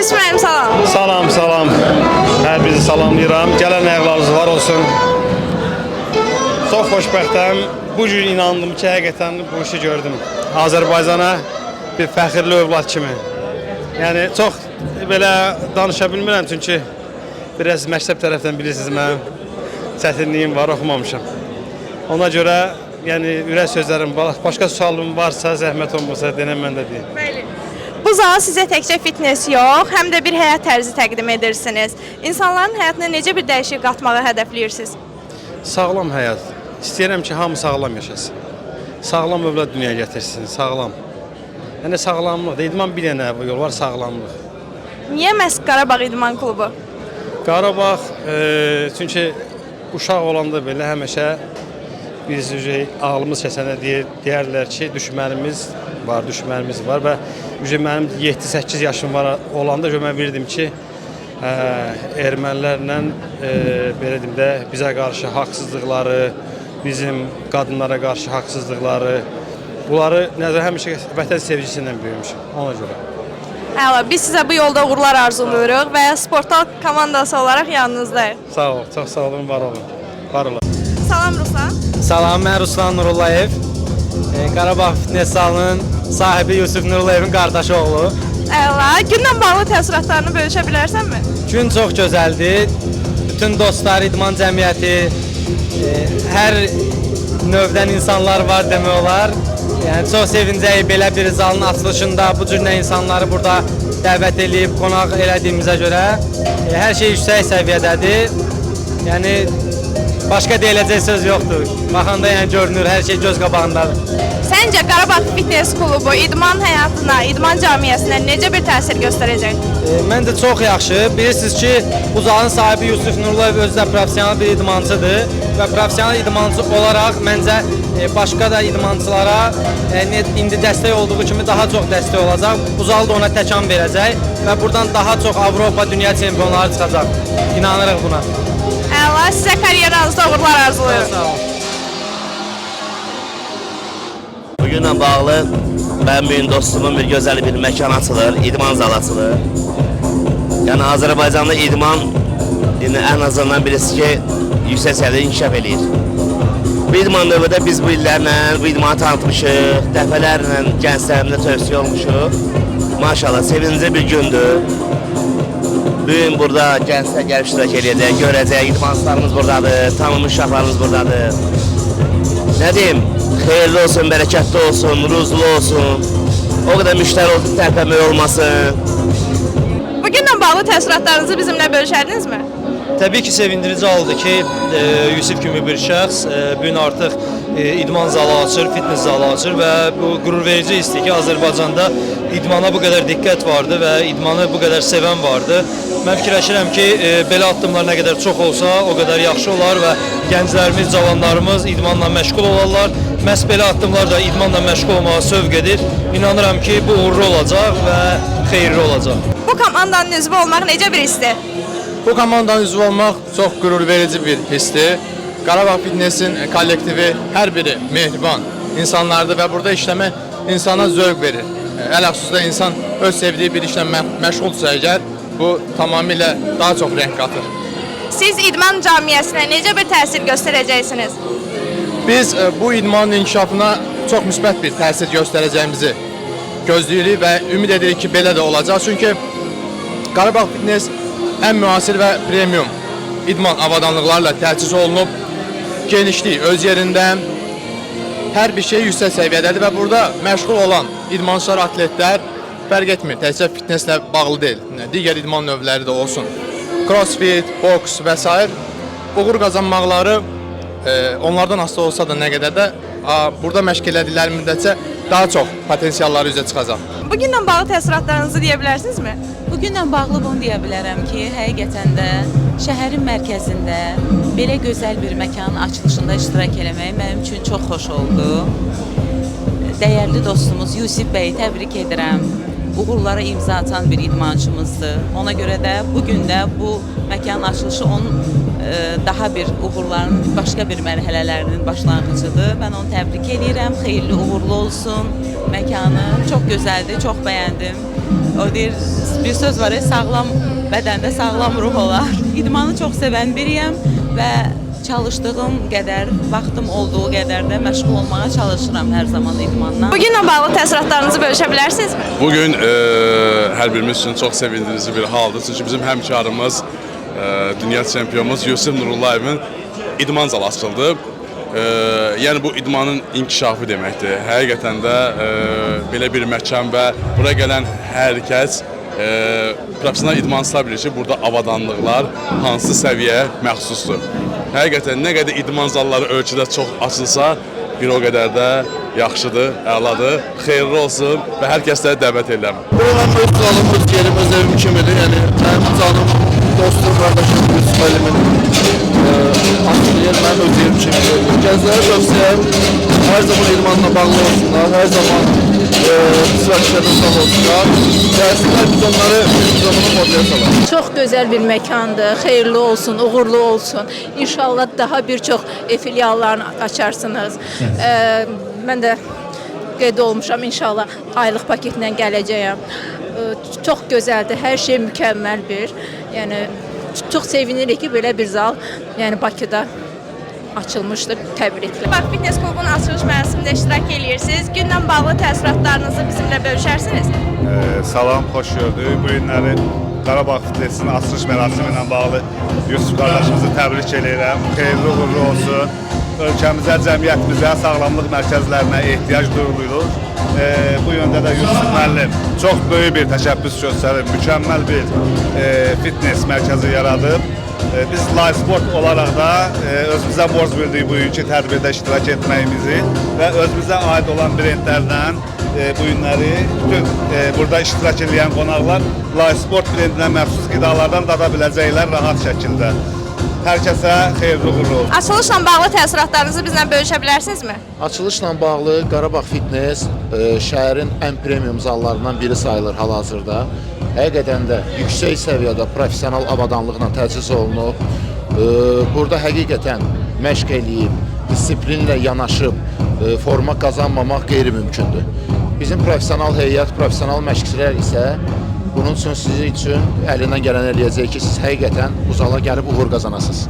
İsmail salam. Salam, salam. Hər bizi salamlayıram. Gələn ayaqlarınız var olsun. Çox xoşbəxtəm. Bu gün inandım ki, həqiqətən bu işi gördüm. Azərbaycana bir fəxirli övlad kimi. Yəni çox belə danışa bilmirəm çünki biraz məktəb tərəfdən bilirsiniz mənim çətinliyim var, oxumamışam. Ona görə yəni ürək sözlərim, başqa sualım varsa zəhmət olmasa denən mən də deyim. Bəli. Bu zal sizə təkcə fitness yox, həm də bir həyat tərzi təqdim edirsiniz. İnsanların həyatına necə bir dəyişiklik qatmağı hədəfləyirsiniz? Sağlam həyat. İstəyirəm ki, hamı sağlam yaşasın. Sağlam övlad dünyaya gətirsin, sağlam. Yəni sağlamlıq, idman bir dənə yol var, sağlamlıq. Niyə məhz Qarabağ İdman Klubu? Qarabağ, çünki uşaq olanda belə həmişə biz ağlımız kəsənə deyərlər ki, düşmənimiz var və mənim 7-8 yaşım var olanda mən bilirdim ki, ermənilərlə belə deyim də bizə qarşı haqsızlıqları, bizim qadınlara qarşı haqsızlıqları, bunları həmişə vətən sevgisi ilə böyümüşüm, ona görə. Əla, biz sizə bu yolda uğurlar arzuluyoruz və Sportal komandası olaraq yanınızdayıq. Sağ ol, çox sağ olun, var olun. Var olun. Salam Ruslan. Salam, mən Ruslan Nurullayev. Qarabağ Fitness salının sahibi Yusuf Nurullayevin qardaşı oğlu. Əla, günlə bağlı təəssüratlarını bölüşə bilərsənmi? Gün çox gözəldir. Bütün dostlar, idman cəmiyyəti, hər növdən insanlar var demək olar. Yəni çox sevincəyik belə bir zalın açılışında bu cür insanları burada dəvət edib qonaq elədiyimizə görə. Hər şey yüksək səviyyədədir. Yəni başqa deyiləcək söz yoxdur. Baxanda yəni görünür, hər şey göz qabağındadır. Səncə Qarabağ Fitness Klubu idman həyatına, idman cəmiyyəsinə necə bir təsir göstərəcək? Məncə çox yaxşı. Bilirsiniz ki, bu zalın sahibi Yusuf Nurullah özü də professional bir idmançıdır və professional idmançı olaraq məncə başqa da idmançılara indi dəstək olduğu kimi daha çox dəstək olacaq. Bu zal da ona təkan verəcək və buradan daha çox Avropa, dünya çempionları çıxacaq. İnanırıq buna. Əla, sizə karyeranızda uğurlar arzuluyorum. Sağ olun. Bugünlə bağlı benim dostumun bir gözəl bir məkan açılır, idman zalı açılır. Yəni Azərbaycanda idman ən azından birisi ki, yüksək səviyyədə inkişaf edir. Bu idman növbədə biz bu illərlə bu idmanı tanıtmışıq, dəfələrlə gənclərimizə tövsiyə olmuşuq. Maşallah, sevincli bir gündür. Bugün burada gənclər gəlib iştirak edəcək, görəcək, idmançılarımız buradadır, tanınmış uşaqlarımız buradadır. Nə deyim, xeyirli olsun, bərəkətli olsun, ruzlu olsun, o qədər müştəri olsun, tərpənmək olmasın. Bugünlə bağlı təəssüratlarınızı bizimlə bölüşərdinizmi? Təbii ki, sevindirici oldu ki, Yusuf kimi bir şəxs bugün artıq idman zalı açır, fitness zalı açır və bu qürur verici histir ki, Azərbaycanda idmana bu qədər diqqət vardı və idmanı bu qədər sevən vardı. Mən fikirləşirəm ki, belə addımlar nə qədər çox olsa, o qədər yaxşı olar və gənclərimiz, cavanlarımız idmanla məşğul olarlar. Məhz belə addımlar da idmanla məşğul olmağa sövq edir. İnanıram ki, bu uğurlu olacaq və xeyirli olacaq. Bu komandanın üzvü olmaq necə bir histir? Bu komandanın üzvü olmaq çox qürur verici bir histir. Qarabağ Fitness'in kollektivi hər biri mehriban insanlardır və burada işləmək insana zövq verir. Ələxüsusda insan öz sevdiyi bir işlə məşğulsa əgər, bu tamamilə daha çox rəng qatır. Siz idman cəmiyyəsinə necə bir təsir göstərəcəksiniz? Biz bu idmanın inkişafına çox müsbət bir təsir göstərəcəyimizi gözləyirik və ümid edirik ki, belə də olacaq. Çünki Qarabağ Fitness ən müasir və premium idman avadanlıqlarla təchiz olunub, genişlik öz yerində, hər bir şey yüksək səviyyədədir və burada məşğul olan idmançılar, atletlər fərq etmir, təkcə fitnesslə bağlı deyil, digər idman növləri də olsun. Crossfit, boks və s. uğur qazanmaqları onlardan asılı olsa da nə qədər də burada məşq elədikləri müddətcə daha çox potensialları üzə çıxacaq. Bugünlə bağlı təəssüratlarınızı deyə bilərsinizmi? Bugünlə bağlı bunu deyə bilərəm ki, həqiqətən də şəhərin mərkəzində belə gözəl bir məkanın açılışında iştirak eləmək mənim üçün çox xoş oldu. Dəyərli dostumuz Yusuf bəyi təbrik edirəm. Uğurlara imza atan bir idmançımızdır. Ona görə də bugün də bu məkanın açılışı onun daha bir uğurların başqa bir mərhələlərinin başlanğıcıdır. Mən onu təbrik edirəm. Xeyirli, uğurlu olsun məkanı. Çox gözəldir, çox bəyəndim. O deyir, bir söz var, sağlam bədəndə sağlam ruh olar. İdmanı çox sevən biriyəm və çalışdığım qədər, vaxtım olduğu qədər də məşğul olmağa çalışıram hər zaman idmanla. Bugünlə bağlı təəssüratlarınızı bölüşə bilərsinizmi? Bugün hər birimiz üçün çox sevindirici bir haldır. Çünki bizim həmkarımız, dünya çempionumuz Yusuf Nurullayevin idman zalı açıldı. Yəni bu idmanın inkişafı deməkdir. Həqiqətən də belə bir məkan və bura gələn hər kəs professional idmançılar bilir ki, burada avadanlıqlar hansı səviyyəyə məxsusdur. Həqiqətən nə qədər idman zalları ölkədə çox açılsa, bir o qədər də yaxşıdır, əladır, xeyirli olsun və hər kəsləri dəvət edirəm. Buranın öz zalım, öz yerim, öz evim kimidir. Yəni mənim canım, dostum, qardaşım, Yusuf Əlimin açılı yer mənim öz yerim kimidir. Gənclərə tövsiyəm, hər zaman idmanla bağlı olsunlar, hər zaman sırakişlərdən sağ olsunlar. Gəlsinlər, biz onları zamanı modaya salalım. Çox gözəl bir məkandır, xeyirli olsun, uğurlu olsun. İnşallah daha bir çox filiallarını açarsınız. Mən də qeyd olmuşam, inşallah aylıq paketlə gələcəyəm. Çox gözəldir, hər şey mükəmməl bir. Yəni çox sevinirik ki, belə bir zal, yəni Bakıda açılmışdır. Təbriklər. Bak Fitness klubunun açılış mərasimində iştirak edirsiniz. Gündən bağlı təəssüratlarınızı bizimlə bölüşərsiniz. Salam, xoş gördük. Bu günləri Qarabağ Fitnessin açılış mərasimi ilə bağlı Yusuf qardaşımızı təbrik edirəm. Xeyirli uğurlu olsun. Ölkəmizə, cəmiyyətimizə, sağlamlıq mərkəzlərinə ehtiyac duyulur. Bu yöndə də Yusuf müəllim çox böyük bir təşəbbüs göstərib, mükəmməl bir fitness mərkəzi yaradıb. Biz Live Sport olaraq da özümüzə borc bildik bugünkü tədbirdə iştirak etməyimizi və özümüzə aid olan brendlərdən bu günləri bütün burada iştirak edən qonaqlar Live Sport brendinə məxsus qidalardan dada biləcəklər rahat şəkildə. Hər kəsə xeyirli uğurlu olsun. Açılışla bağlı təəssüratlarınızı bizimlə bölüşə bilərsiniz? Açılışla bağlı Qarabağ Fitness şəhərin ən premium zallarından biri sayılır hal-hazırda. Həqiqətən də yüksək səviyyədə professional avadanlıqla təchiz olunub. Burada həqiqətən məşq eləyib, disiplinlə yanaşıb, forma qazanmamaq qeyri-mümkündür. Bizim professional heyət, professional məşqçilər isə bunun üçün sizin üçün əlindən gələn eləyəcək ki, siz həqiqətən bu zala gəlib uğur qazanasınız.